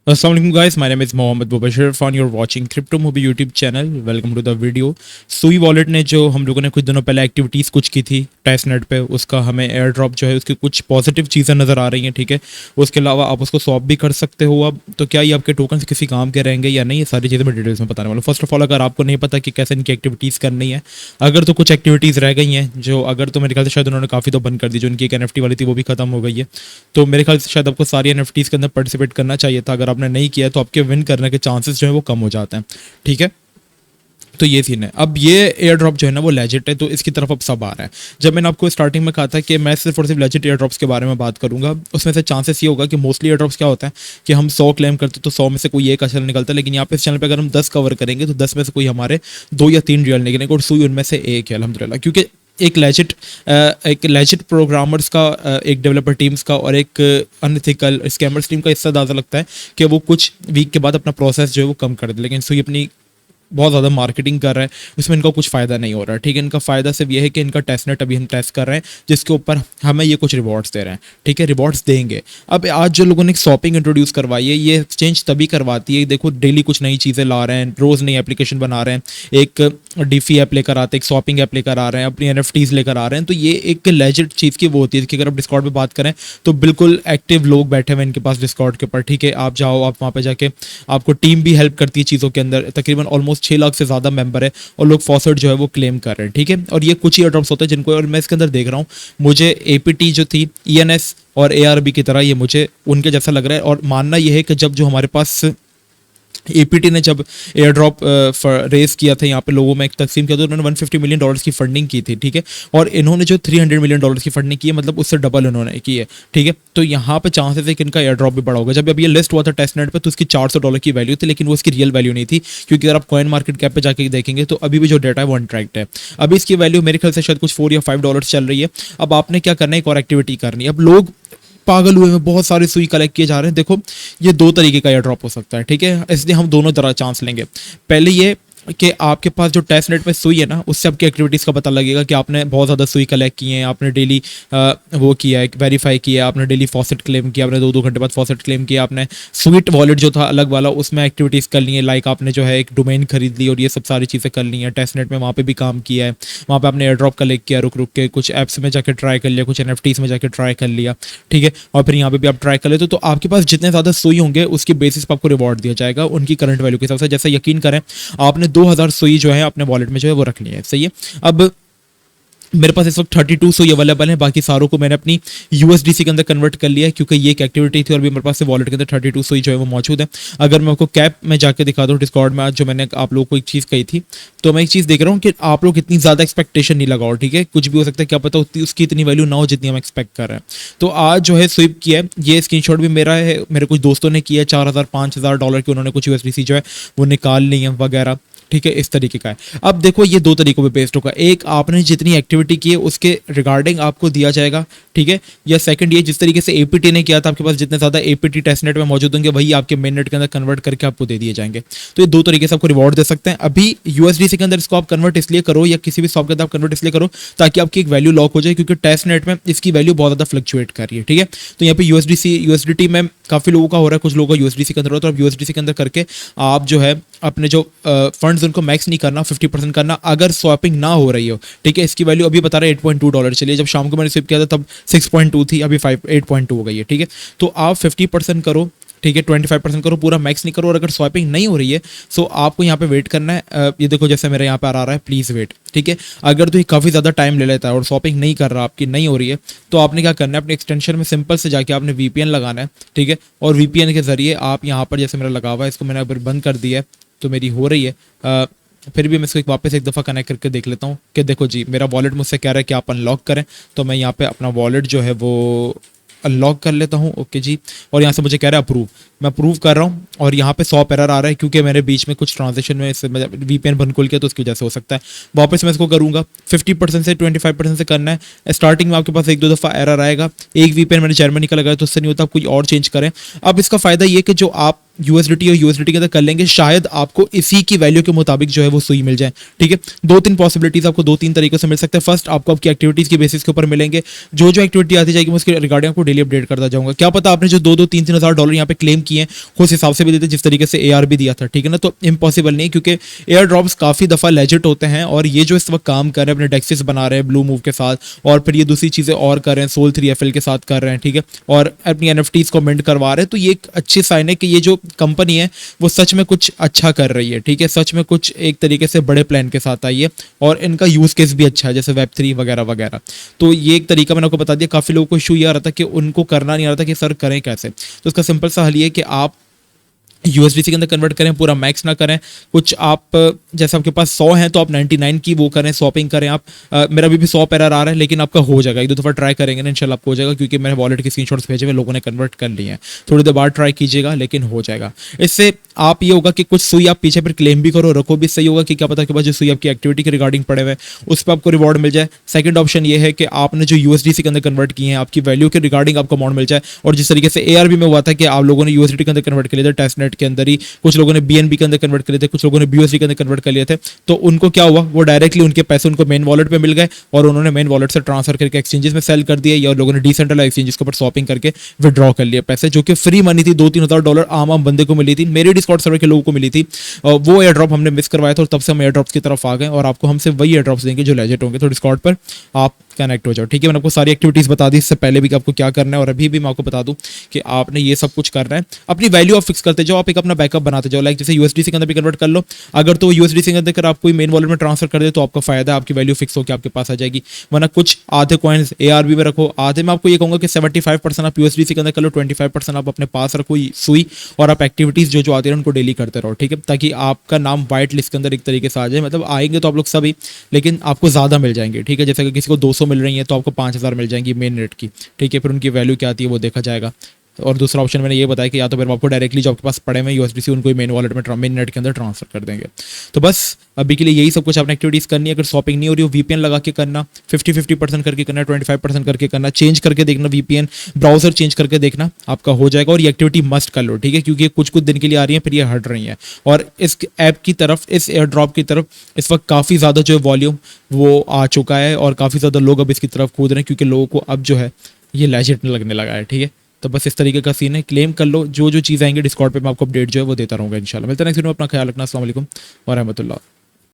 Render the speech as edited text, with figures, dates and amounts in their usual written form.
Assalamu alaikum guys, my name is Mohammed Mubashir and you're watching Crypto Movie YouTube channel. Welcome to the video. सुई wallet ने जो हम लोगों ने कुछ दिनों पहले एक्टिविटीज़ कुछ की थी टेस्ट नेट पे, उसका हमें एयर ड्रॉप जो है उसकी कुछ पॉजिटिव चीज़ें नज़र आ रही हैं, ठीक है। उसके अलावा आप उसको स्वैप भी कर सकते हो। अब तो क्या ये आपके टोकन किसी काम के रहेंगे या नहीं, ये सारी चीज़ें मैं डिटेल्स में बताने वाला हूँ। फर्स्ट ऑफ ऑल, अगर आपको नहीं पता कि कैसे इनकी एक्टिविटीज़ करनी है, अगर तो कुछ एक्टिविटीज़ रह गई हैं जो अगर तो मेरे ख्याल से शायद उन्होंने काफ़ी तो बंद कर दी, जो इनकी एक NFT वाली थी वो भी खत्म हो गई है। तो मेरे ख्याल से शायद आपको सारी NFTs के अंदर पार्टिसिपेट करना चाहिए था। अगर आपने नहीं किया तो आपके विन करने के चांसेस जो है वो कम हो जाते हैं, ठीक है। तो ये सीन है। अब ये एयर ड्रॉप जो है ना वो लेजिट है, तो इसकी तरफ अब सब आ रहा है। जब मैंने आपको स्टार्टिंग में कहा था कि मैं सिर्फ और सिर्फ लेजिट एयर ड्रॉप्स के बारे में बात करूंगा, उसमें से चांसेस ये होगा कि मोस्टली एयर ड्रॉप्स क्या होता है कि हम 100 क्लेम करते तो 100 में से कोई एक अच्छा निकलता है, लेकिन यहाँ पे इस चैनल पे अगर हम 10 कवर करेंगे तो 10 में से कोई हमारे 2 या 3 रियल निकलेंगे और सुई उनमें से एक है अल्हम्दुलिल्लाह। क्योंकि एक लेजिट प्रोग्रामर्स का, एक डेवलपर टीम्स का और एक अनएथिकल स्कैमर्स टीम का इससे अंदाजा लगता है कि वो कुछ वीक के बाद अपना प्रोसेस जो है वो कम कर दे, लेकिन सुई अपनी बहुत ज़्यादा मार्केटिंग कर रहा है, उसमें इनका कुछ फ़ायदा नहीं हो रहा है, ठीक है। इनका फ़ायदा सिर्फ ये है कि इनका टेस्ट नेट अभी हम टेस्ट कर रहे हैं, जिसके ऊपर हमें ये कुछ रिवॉर्ड्स दे रहे हैं, ठीक है। रिवॉर्ड्स देंगे। अब आज जो लोगों ने शॉपिंग इंट्रोड्यूस करवाई है, ये चेंज तभी करवाती है, देखो डेली कुछ नई चीज़ें ला रहे हैं, रोज़ नई एप्लीकेशन बना रहे हैं, एक डीफी ऐप लेकर आते हैं, एक शॉपिंग ऐप लेकर आ रहे हैं, अपनी NFTs लेकर आ रहे हैं। तो ये एक लेजिट चीज़ की वो होती है कि अगर आप डिस्कॉर्ड पे बात करें तो बिल्कुल एक्टिव लोग बैठे हुए हैं इनके पास डिस्कॉर्ड के ऊपर, ठीक है। आप जाओ, आप वहाँ पे जाके आपको टीम भी हेल्प करती है चीज़ों के अंदर। तकरीबन ऑलमोस्ट 6 लाख से ज़्यादा मेंबर है और लोग फॉसेट जो है वो क्लेम कर रहे हैं, ठीक है। और ये कुछ एयर ड्रॉप्स होते हैं जिनको, और मैं इसके अंदर देख रहा हूँ, मुझे APT जो थी ENS और ARB की तरह ये मुझे उनके जैसा लग रहा है। और मानना यह है कि जब जो हमारे पास APT ने जब एयर ड्रॉप रेस किया था, यहाँ पे लोगों में एक तकसीम किया, तो उन्होंने $150 मिलियन की फंडिंग की थी, ठीक है। और इन्होंने जो $300 मिलियन की फंडिंग की है, मतलब उससे डबल उन्होंने की है, ठीक है। तो यहाँ पे चांसेस है कि इनका एयर ड्रॉप भी बड़ा होगा। जब अभी ये लिस्ट हुआ था टेस्ट नेट पे तो उसकी $400 की वैल्यू थी, लेकिन वो इसकी रियल वैल्यू नहीं थी, क्योंकि अगर आप कॉइन मार्केट कैप पे जाके देखेंगे तो अभी भी जो डेटा है वो अनट्रैक्ड है। अभी इसकी वैल्यू मेरे ख्याल से शायद कुछ $4 या $5 चल रही है। अब आपने क्या करना है, एक और एक्टिविटी करनी है। अब लोग पागल हुए हैं, बहुत सारे सुई कलेक्ट किए जा रहे हैं। देखो, ये 2 तरीके का एयर ड्रॉप हो सकता है, ठीक है, इसलिए हम दोनों तरह चांस लेंगे। पहले ये कि आपके पास जो टेस्ट नेट में सुई है ना, उससे आपकी एक्टिविटीज़ का पता लगेगा कि आपने बहुत ज़्यादा सुई कलेक्ट किए हैं, आपने डेली वो किया है, वेरीफाई किया, आपने डेली फॉसेट क्लेम किया, आपने 2-2 घंटे बाद फॉसेट क्लेम किया, आपने स्वीट वॉलेट जो था अलग वाला उसमें एक्टिविटीज़ कर ली है, लाइक आपने जो है एक डोमेन खरीद ली और ये सब सारी चीज़ें कर ली हैं। टेस्ट नेट में वहाँ पर भी काम किया है, वहाँ पर आपने एयर ड्रॉप कलेक्ट किया, रुक रुक के कुछ ऐप्स में जाकर ट्राई कर लिया, कुछ NFTs में जाकर ट्राई कर लिया, ठीक है। और फिर यहाँ पे भी आप ट्राई कर लेते तो आपके पास जितने ज़्यादा सुई होंगे उसकी बेसिस पर आपको रिवॉर्ड दिया जाएगा उनकी करंट वैल्यू के हिसाब से। जैसे यकीन करें, आपने 2000 सुई जो है अपने वॉलेट में जो है वो रखनी है, सही है। अब मेरे पास इस वक्त 32 सुई अवेलेबल है, बाकी सारों को मैंने अपनी USDC के अंदर कन्वर्ट कर लिया है, क्योंकि ये एक एक्टिविटी थी और भी मेरे पास से वॉलेट के अंदर 32 सुई जो है वो मौजूद है। अगर मैं आपको कैप में जाके दिखा दूँ डिस्कॉर्ड में, आज जो मैंने आप लोगों को एक चीज़ कही थी, तो मैं एक चीज़ देख रहा हूँ कि आप लोग इतनी ज़्यादा एक्सपेक्टेशन नहीं लगाओ, ठीक है। कुछ भी हो सकता है, क्या पता उसकी इतनी वैल्यू ना हो जितनी हम एक्सपेक्ट कर रहे हैं। तो आज जो है स्विप किया है, ये स्क्रीनशॉट भी मेरा है, मेरे कुछ दोस्तों ने किया है, $4000-5000 की उन्होंने कुछ USDC जो है वो निकाल ली है वगैरह, ठीक है, इस तरीके का है। अब देखो, ये 2 तरीकों पे बेस्ड होगा। एक, आपने जितनी एक्टिविटी की है उसके रिगार्डिंग आपको दिया जाएगा, ठीक है। या सेकंड, ये जिस तरीके से APT ने किया था, आपके पास जितने ज़्यादा APT टेस्ट नेट में मौजूद होंगे वही आपके मेन नेट के अंदर कन्वर्ट करके आपको दे दिए जाएंगे। तो ये 2 तरीके से आपको रिवॉर्ड दे सकते हैं। अभी USDC के अंदर इसको आप कन्वर्ट इसलिए करो, या किसी भी शॉप के अंदर आप कन्वर्ट इसलिए करो ताकि आपकी एक वैल्यू लॉक हो जाए, क्योंकि टेस्ट नेट में इसकी वैल्यू बहुत ज़्यादा फ्लक्चुएट कर रही है, ठीक है। तो यहाँ पे USDT में काफ़ी लोगों का हो रहा है, कुछ लोगों का USDC के अंदर हो रहा है। तो आप USDC के अंदर करके आप जो है अपने जो फंड्स उनको मैक्स नहीं करना, 50% करना, अगर स्वैपिंग ना हो रही हो, ठीक है। इसकी वैल्यू अभी बता रहे $8.2 चलिए, जब शाम को मैंने स्विप किया था तब 6.2 थी, अभी 8.2 हो गई है, ठीक है। तो आप 50% करो, ठीक है, 25% करो, पूरा मैक्स नहीं करो। और अगर स्वैपिंग नहीं हो रही है तो आपको यहाँ पे वेट करना है। ये देखो, जैसे मेरे यहाँ पे आ रहा है प्लीज़ वेट, ठीक है। अगर तो ये काफ़ी ज़्यादा टाइम ले लेता है और स्वैपिंग नहीं कर रहा, आपकी नहीं हो रही है, तो आपने क्या करना है, अपने एक्सटेंशन में सिंपल से जाके आपने VPN लगाना है, ठीक है। और VPN के ज़रिए आप यहाँ पर, जैसे मेरा लगा हुआ है, इसको मैंने अगर बंद कर दिया है तो मेरी हो रही है, फिर भी मैं इसको वापस एक दफ़ा कनेक्ट करके देख लेता हूँ कि देखो जी, मेरा वॉलेट मुझसे कह रहा है कि आप अनलॉक करें। तो मैं यहाँ पे अपना वॉलेट जो है वो अनलॉक कर लेता हूँ, ओके जी। और यहाँ से मुझे कह रहा है अप्रूव, मैं अप्रूव कर रहा हूँ और यहाँ पे 100 एरर आ रहा है, क्योंकि मेरे बीच में कुछ ट्रांजेक्शन में VPN बंद खुल गया, तो उसकी वजह से हो सकता है। वापस मैं इसको करूँगा, 50% से 25% से करना है। स्टार्टिंग में आपके पास 1-2 दफ़ा एरर आएगा। एक VPN मैंने जर्मनी का लगाया तो उससे नहीं होता, आप कोई और चेंज करें। अब इसका फ़ायदा ये कि जो आप यूएसडीटी और यूएसडीटी के अंदर कर लेंगे, शायद आपको इसी की वैल्यू के मुताबिक जो है वो सुई मिल जाए। ठीक है, 2-3 पॉसिबिलिटीज आपको 2-3 तरीकों से मिल सकते हैं। फर्स्ट, आपको आपकी एक्टिविटीज के बेसिस के ऊपर मिलेंगे, जो जो एक्टिविटी आती जाएगी मैं उसके रिगार्डिंग आपको डेली अपडेट करता जाऊंगा। क्या पता आपने जो 2-3 हज़ार डॉलर यहाँ पे क्लेम किए हैं उस हिसाब से भी देते जिस तरीके से एआर भी दिया था। ठीक है ना, तो इम्पॉसिबल नहीं, क्योंकि एयर ड्रॉप्स काफी दफा लेजिट होते हैं, और ये जो इस वक्त काम कर रहे हैं अपने डेक्सिस बना रहे हैं ब्लू मूव के साथ, और फिर ये दूसरी चीजें और कर रहे हैं सोल 3FL के साथ कर रहे हैं। ठीक है, और अपनी एनएफटीज को मिंट करवा रहे हैं, तो ये एक अच्छी साइन है कि ये जो कंपनी है वो सच में कुछ अच्छा कर रही है। ठीक है, सच में कुछ एक तरीके से बड़े प्लान के साथ आई है, और इनका यूज केस भी अच्छा है, जैसे Web3 वगैरह वगैरह। तो ये एक तरीका मैंने आपको बता दिया। काफी लोगों को इशू ये आ रहा था कि उनको करना नहीं आ रहा था कि सर करें कैसे, तो इसका सिंपल सा हल ये है कि आप यूएसडीसी के अंदर कन्वर्ट करें, पूरा मैक्स ना करें। कुछ आप जैसे आपके पास 100 हैं तो आप 99 की वो करें, स्वैपिंग करें आप। मेरा अभी भी 100 एरर आ रहा है, लेकिन आपका हो जाएगा। एक दो दफ़ा ट्राई करेंगे ना इंशाल्लाह आपको हो जाएगा, क्योंकि मैंने वॉलेट के स्क्रीनशॉट्स भेजे हुए, लोगों ने कन्वर्ट कर लिए हैं। थोड़ी देर बाद ट्राई कीजिएगा, लेकिन हो जाएगा। इससे आप ये होगा कि कुछ सुई आप पीछे फिर क्लेम भी करो, रखो भी, सही होगा कि क्या पता के बाद जो सुई आपकी एक्टिविटी के रिगार्डिंग पड़े हुए उस पर आपको रिवॉर्ड मिल जाए। सेकंड ऑप्शन ये है कि आपने जो यूएसडीसी के अंदर कन्वर्ट किए हैं आपकी वैल्यू के रिगार्डिंग आपको अमाउंट मिल जाए, और जिस तरीके से एआरबी में हुआ था कि आप लोगों ने यूएसडीटी के अंदर कन्वर्ट कर लिया था टेस्टनेट के अंदर ही, कुछ लोगों ने बीएनबी के अंदर कन्वर्ट कर लिए थे, कुछ लोगों ने बीयूएसडी के अंदर कन्वर्ट कर लिए थे, तो उनको क्या हुआ, वो डायरेक्टली उनके पैसे उनको मेन वॉलेट पे मिल गए, और उन्होंने मेन वॉलेट से ट्रांसफर करके एक्सचेंजेस में सेल कर दिए, या लोगों ने डिसेंट्रलाइज्ड एक्सचेंजेस के ऊपर स्वैपिंग करके विड्रॉ कर लिए पैसे, जो कि फ्री मनी थी। 2-3 हज़ार डॉलर आम बंदे को मिली थी, मेरे डिस्कॉर्ड सर्वर के लोगों को मिली थी। वो एयर ड्रॉप हमने मिस करवाया था, और तब से हम एयर ड्रॉप्स की तरफ आ गए, और आपको हमसे वही एयर ड्रॉप्स देंगे जो लेजेट होंगे। तो डिस्कॉर्ड पर आप कनेक्ट हो जाओ। ठीक है, मैंने आपको सारी एक्टिविटीज बता दी इससे पहले भी कि आपको क्या करना है, और अभी भी मैं आपको बता दूं कि आपने ये सब कुछ करना है। अपनी वैल्यू आप फिक्स करते जाओ, आप एक अपना बैकअप बनाते जाओ। लाइक जैसे यूएसडीसी के अंदर भी कन्वर्ट कर लो, अगर तो यूएसडीसी के अंदर आप कोई मेन वॉलेट में ट्रांसफर कर दे तो आपका फायदा है, आपकी वैल्यू फिक्स होकर आपके पास आ जाएगी। वरना कुछ आधे कॉइन्स एआरबी में रखो, आधे में आपको ये कहूंगा कि 75% आप यूएसडीसी के अंदर कर लो, 25% आप अपने पास रखो सुई, और आप एक्टिविटीज जो जो आती है उनको डेली करते रहो। ठीक है, ताकि आपका नाम व्हाइट लिस्ट के अंदर एक तरीके से आ जाए। मतलब आएंगे तो आप लोग सभी, लेकिन आपको ज्यादा मिल जाएंगे। ठीक है, जैसे किसी को 200 मिल रही है तो आपको 5000 मिल जाएंगी मेन रेट की। ठीक है, फिर उनकी वैल्यू क्या आती है वो देखा जाएगा। और दूसरा ऑप्शन मैंने ये बताया कि या तो फिर आपको डायरेक्टली जो आपके पास पड़े हुए यूएसडीसी उनको ही मेन वॉलेट में मेन नेट के अंदर ट्रांसफर कर देंगे। तो बस अभी के लिए यही सब कुछ आपने एक्टिविटीज करनी है। अगर शॉपिंग नहीं हो रही हो, वीपीएन लगा के करना, 50-50% करके करना, 25% करके करना, चेंज करके देखना, वीपीएन ब्राउजर चेंज करके देखना, आपका हो जाएगा। और ये एक्टिविटी मस्ट कर लो। ठीक है, क्योंकि कुछ कुछ दिन के लिए आ रही है, फिर ये हट रही है। और इस ऐप की तरफ, इस एयर ड्रॉप की तरफ इस वक्त काफ़ी ज़्यादा जो है वॉल्यूम वो आ चुका है, और काफ़ी ज़्यादा लोग अब इसकी तरफ कूद रहे हैं, क्योंकि लोगों को अब जो है ये लेजिट लगने लगा है। ठीक है, तो बस इस तरीके का सीन है। क्लेम कर लो, जो जो चीज़ आएंगे डिस्कॉर्ड पे मैं आपको अपडेट जो है वो देता रहूँगा इंशाल्लाह। मिलते हैं नेक्स्ट वीडियो में, अपना ख्याल रखना। अस्सलाम वालेकुम व रहमतुल्लाह।